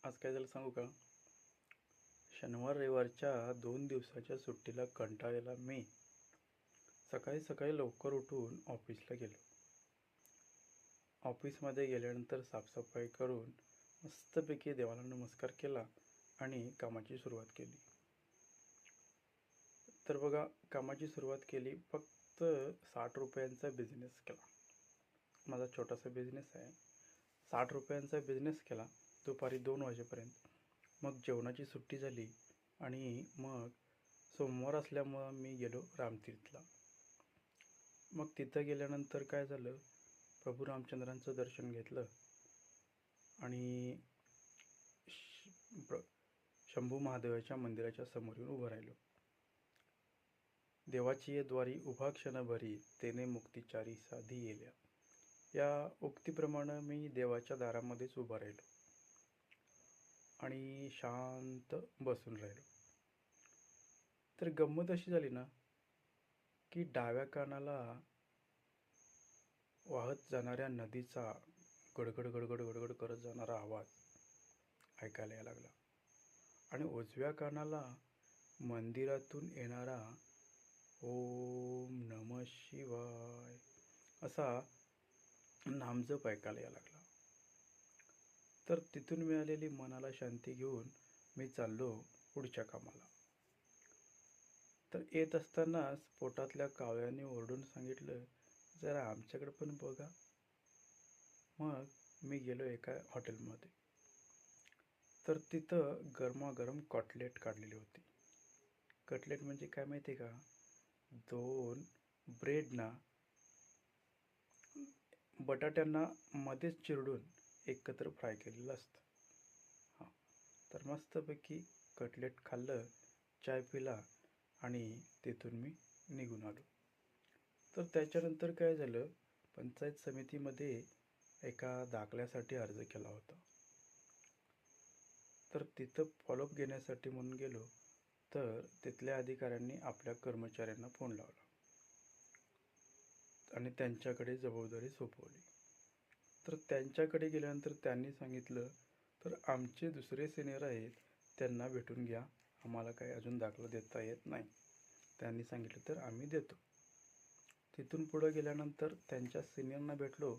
आज काय झालं सांगू का? शनिवार रविवारच्या 2 दिवसाच्या सुट्टीला कंटाळलेला मी सकाळी सकाळी लवकर उठून ऑफिसला गेलो. ऑफिसमध्ये गेल्यानंतर साफसफाई करून मस्तपैकी देवाला नमस्कार केला आणि कामाची सुरुवात केली. तर बघा, कामाची सुरुवात केली. फक्त 60 रुपयांचा बिझनेस केला. माझा छोटासा बिझनेस आहे. 60 रुपयांचा बिझनेस केला दुपारी 2 वाजेपर्यंत. मग जेवणाची सुट्टी झाली आणि मग सोमवार असल्यामुळं मी गेलो रामतीर्थला. मग तिथं गेल्यानंतर काय झालं, प्रभू रामचंद्रांचं दर्शन घेतलं आणि शंभू महादेवाच्या मंदिराच्या समोर येऊन उभं राहिलो. देवाची ये द्वारी उभा क्षणभरी, तेने मुक्तिचारी साधी येल्या. या उक्तीप्रमाणे मी देवाच्या दारामध्येच उभा राहिलो आणि शांत बसून राहिलो. तर गंमत अशी झाली ना, की डाव्या कानाला वाहत जाणाऱ्या नदीचा गडगड गडगड गडगड करत जाणारा आवाज ऐकायला यायला लागला आणि उजव्या कानाला मंदिरातून येणारा ओम नमः शिवाय असा नामजप ऐकायला यायला लागला. तर तिथून मिळालेली मनाला शांती घेऊन मी चाललो पुढच्या कामाला. तर येत असतानाच पोटातल्या कावळ्याने ओरडून सांगितलं, जरा आमच्याकडे पण बघा. मग मी गेलो एका हॉटेलमध्ये. तर तिथं गरमागरम कटलेट काढलेली होती. कटलेट म्हणजे काय माहिती आहे का? 2 ब्रेडना बटाट्यांना मध्येच चिरडून एकत्र फ्राय केलेलं असतं. हां, तर मस्तपैकी कटलेट खाल्लं, चाय पिला आणि तिथून मी निघून आलो. तर त्याच्यानंतर काय झालं, पंचायत समितीमध्ये एका दाखल्यासाठी अर्ज केला होता. तर तिथं फॉलोअप घेण्यासाठी म्हणून गेलो. तर तिथल्या अधिकाऱ्यांनी आपल्या कर्मचाऱ्यांना फोन लावला आणि त्यांच्याकडे जबाबदारी सोपवली. तर त्यांच्याकडे गेल्यानंतर त्यांनी सांगितलं, तर आमचे दुसरे सिनियर आहेत, त्यांना भेटून घ्या, आम्हाला काही अजून दाखला देता येत नाही. त्यांनी सांगितलं तर आम्ही देतो. तिथून पुढं गेल्यानंतर त्यांच्या सिनियरना भेटलो.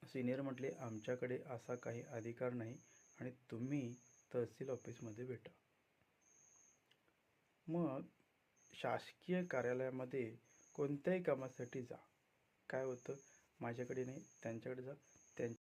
सिनियर म्हटले, आमच्याकडे असा काही अधिकार नाही आणि तुम्ही तहसील ऑफिसमध्ये भेटा. मग शासकीय कार्यालयामध्ये कोणत्याही कामासाठी जा, काय होतं, माझ्याकडे नाही त्यांच्याकडे जा,